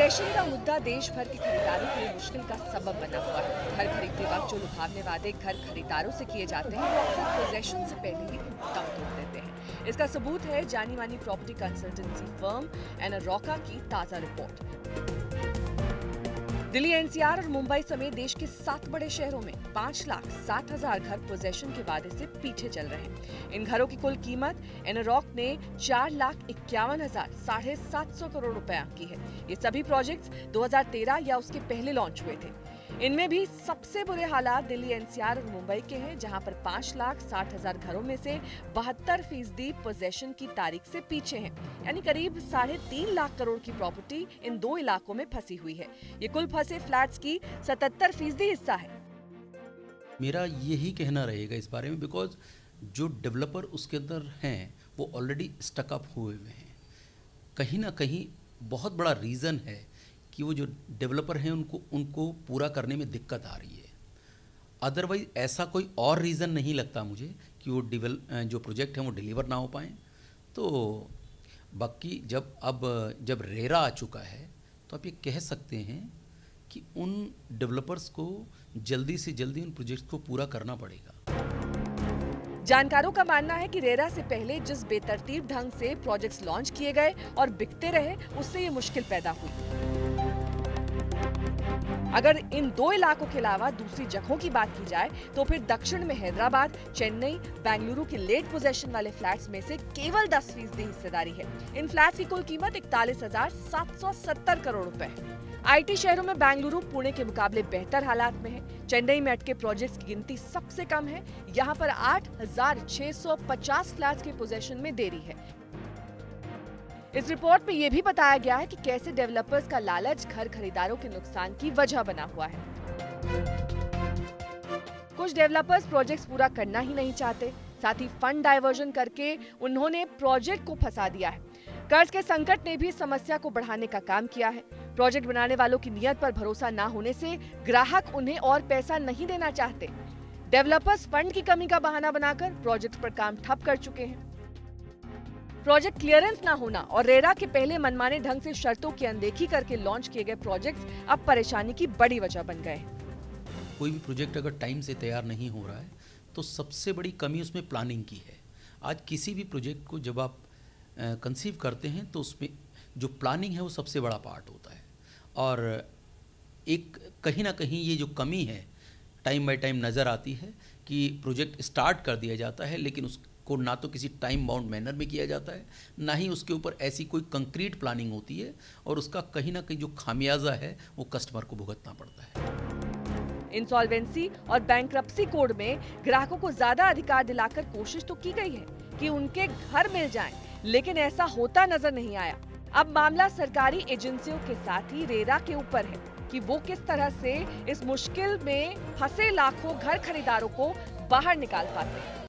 Possession का मुद्दा देश भर के खरीदारों के लिए मुश्किल का सबब बना हुआ है। घर खरीदते वक्त जो लुभावने वादे घर खरीदारों से किए जाते हैं वो अक्सर पोजेशन से पहले ही दम तोड़ देते हैं। इसका सबूत है जानी मानी प्रॉपर्टी कंसल्टेंसी फर्म एनारॉका की ताजा रिपोर्ट। दिल्ली, एनसीआर और मुंबई समेत देश के 7 बड़े शहरों में 5,60,000 घर पोजेशन के वादे से पीछे चल रहे हैं। इन घरों की कुल कीमत एनारॉक ने 4,51,700 करोड़ रुपए आंकी है। ये सभी प्रोजेक्ट्स 2013 या उसके पहले लॉन्च हुए थे। इनमें भी सबसे बुरे हालात दिल्ली, एनसीआर और मुंबई के हैं, जहां पर 5,60,000 घरों में से 72% पोजेशन की तारीख से पीछे हैं। यानी करीब 3.5 लाख करोड़ की प्रॉपर्टी इन 2 इलाकों में फंसी हुई है। ये कुल फंसे फ्लैट्स की 77% हिस्सा है। मेरा यही कहना रहेगा इस बारे में, बिकॉज जो डेवलपर उसके अंदर हैं वो ऑलरेडी स्टक अप हुए हुए हैं। कहीं ना कहीं बहुत बड़ा रीज़न है कि वो जो डेवलपर हैं उनको पूरा करने में दिक्कत आ रही है। अदरवाइज ऐसा कोई और रीज़न नहीं लगता मुझे कि वो जो प्रोजेक्ट हैं वो डिलीवर ना हो पाएँ। तो बाकी जब रेरा आ चुका है तो आप ये कह सकते हैं कि उन डेवलपर्स को जल्दी से जल्दी उन प्रोजेक्ट्स को पूरा करना पड़ेगा। जानकारों का मानना है कि रेरा से पहले जिस बेतरतीब ढंग से प्रोजेक्ट्स लॉन्च किए गए और बिकते रहे, उससे ये मुश्किल पैदा हुई। अगर इन 2 इलाकों के अलावा दूसरी जगहों की बात की जाए तो फिर दक्षिण में हैदराबाद, चेन्नई, बेंगलुरु के लेट पोजेशन वाले फ्लैट्स में से केवल 10% हिस्सेदारी है। इन फ्लैट्स की कुल कीमत 41,770 करोड़ रुपए है। आईटी शहरों में बेंगलुरु पुणे के मुकाबले बेहतर हालात में है। चेन्नई में अटके प्रोजेक्ट्स की गिनती सबसे कम है। यहाँ पर 8,650 फ्लैट्स के पोजेशन में देरी है। इस रिपोर्ट में यह भी बताया गया है कि कैसे डेवलपर्स का लालच घर खरीदारों के नुकसान की वजह बना हुआ है। कुछ डेवलपर्स प्रोजेक्ट्स पूरा करना ही नहीं चाहते, साथ ही फंड डाइवर्जन करके उन्होंने प्रोजेक्ट को फंसा दिया है। कर्ज के संकट ने भी समस्या को बढ़ाने का काम किया है। प्रोजेक्ट बनाने वालों की नीयत पर भरोसा न होने से ग्राहक उन्हें और पैसा नहीं देना चाहते। डेवलपर्स फंड की कमी का बहाना बनाकर प्रोजेक्ट पर काम ठप कर चुके हैं। प्रोजेक्ट क्लियरेंस ना होना और रेरा के पहले मनमाने ढंग से शर्तों की अनदेखी करके लॉन्च किए गए प्रोजेक्ट्स अब परेशानी की बड़ी वजह बन गए हैं। कोई भी प्रोजेक्ट अगर टाइम से तैयार नहीं हो रहा है तो सबसे बड़ी कमी उसमें प्लानिंग की है। आज किसी भी प्रोजेक्ट को जब आप कंसीव करते हैं तो उसमें जो प्लानिंग है वो सबसे बड़ा पार्ट होता है। और एक कहीं ना कहीं ये जो कमी है टाइम बाय टाइम नज़र आती है कि प्रोजेक्ट स्टार्ट कर दिया जाता है लेकिन उसको ना तो किसी टाइम बाउंड मैनर में किया जाता है, ना ही उसके ऊपर ऐसी कोई कंक्रीट प्लानिंग होती है, और उसका कहीं ना कहीं जो खामियाजा है वो कस्टमर को भुगतना पड़ता है। इंसॉल्वेंसी और बैंक्रप्सी कोड में ग्राहकों को ज्यादा अधिकार दिलाकर कोशिश तो की गई है कि उनके घर मिल जाएं, लेकिन ऐसा होता नजर नहीं आया। अब मामला सरकारी एजेंसियों के साथ ही रेरा के ऊपर है कि वो किस तरह से इस मुश्किल में फंसे लाखों घर खरीदारों को बाहर निकाल पाते हैं।